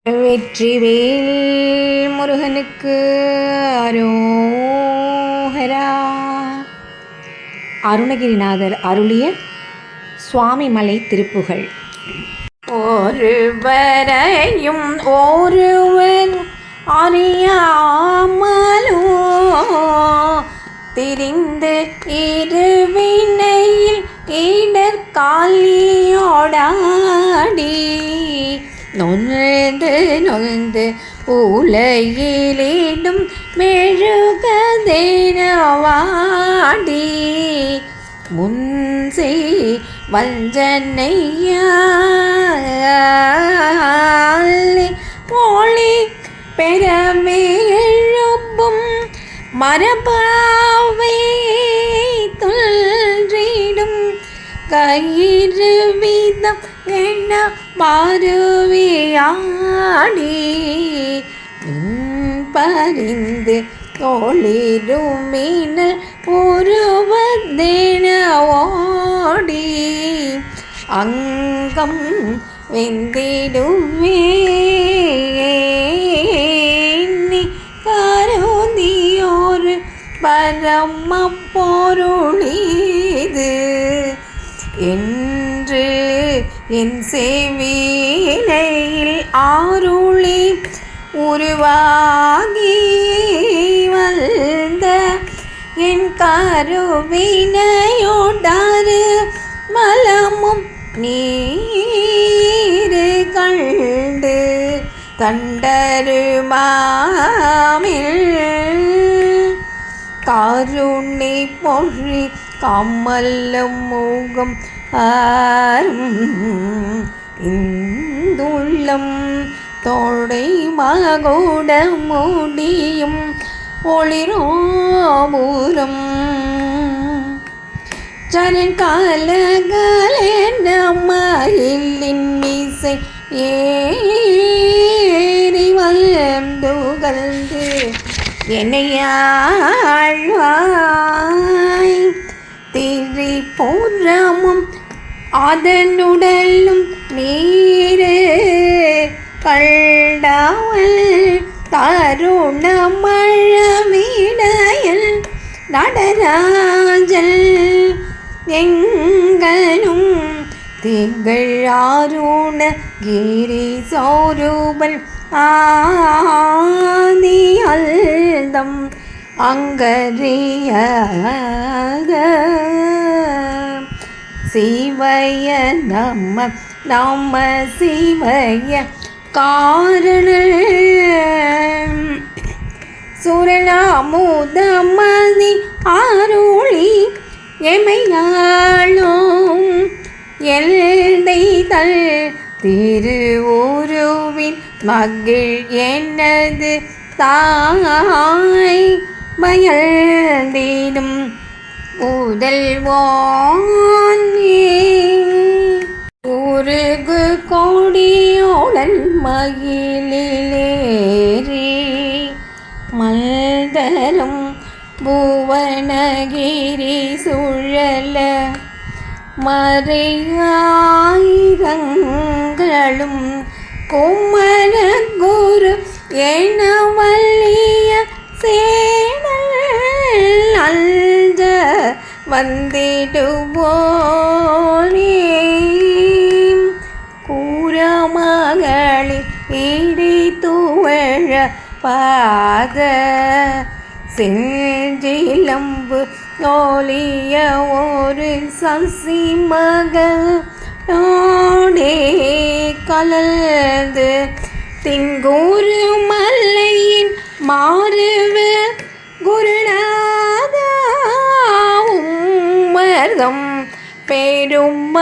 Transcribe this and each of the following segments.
வெற்றிவேல் முருகனுக்கு அரோகரா. அருணகிரிநாதர் அருளிய சுவாமிமலை திருப்புகழ். ஒருவரையும் ஒருவர் அறியாமலோ திரிந்து இருவினையில் இடர்காலியோடாடி நொந்து உலகிலிடும் மெழுகதேனவாடி முன்சே வஞ்சனையாலே மொழி பெறவே எழுப்பும் மரபாவை துள்ளிடும் கயிறு வீதம் என்ன மாறுவியாடி பறிந்து தோளிருமினல் உருவதேன ஓடி அங்கம் வெந்திடுவே கருதியோரு பரம பொருளீது என்று என் செவினையில் ஆருளி உருவாகி வந்த என் கருவினையோடாறு மலமும் நீரு கண்டு கண்டருமாமில் கருணை பொழி கமல்லம் முகம் இந்துள்ளம் தோடை மகுட முடியும் ஒளிரோபுரம் சரண் காலகலேன மயிலின் மீசை ஏறி வளர்ந்துகழ்ந்து என்னையாழ்வாய் திரிபுரமும் அதனுடலும் நீரு கண்டாவல் தருணமழவிடையல் நடராஜல் எங்களும் திகழாருண கிரி சோரூபன் ஆதி அல்தம் அங்கரியாக சிவய நம நம சிவய காரண சுரநாமுதமதி அருளி எமையாளும் எல்தைதல் திருவுருவின் மகிழ் எனது தாய் மயல்திடும் உடல்வானே உருகு கொடியோடல் மகிழிலேறி மல்தரும் புவனகிரி சுழல மறையாயிரங்களும் குமர குரு என வல்லிய சேனல் அஞ்ச வந்திடுவோனே கூறமகளில் இடி துவழ பாத செஞ்சிலம்பு நோலிய ஒரு சசிமகளோடே கலந்து திங்கூரு மல்லையின் மாறுவ குருநாதாவும் மர்தம் பெருமாளே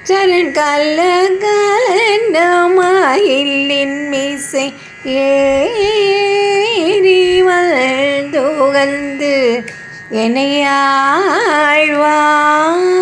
சரண் கலகலன மயிலின் மீசை ஏறி வளர்ந்துகந்து என்னையாழ்வாய்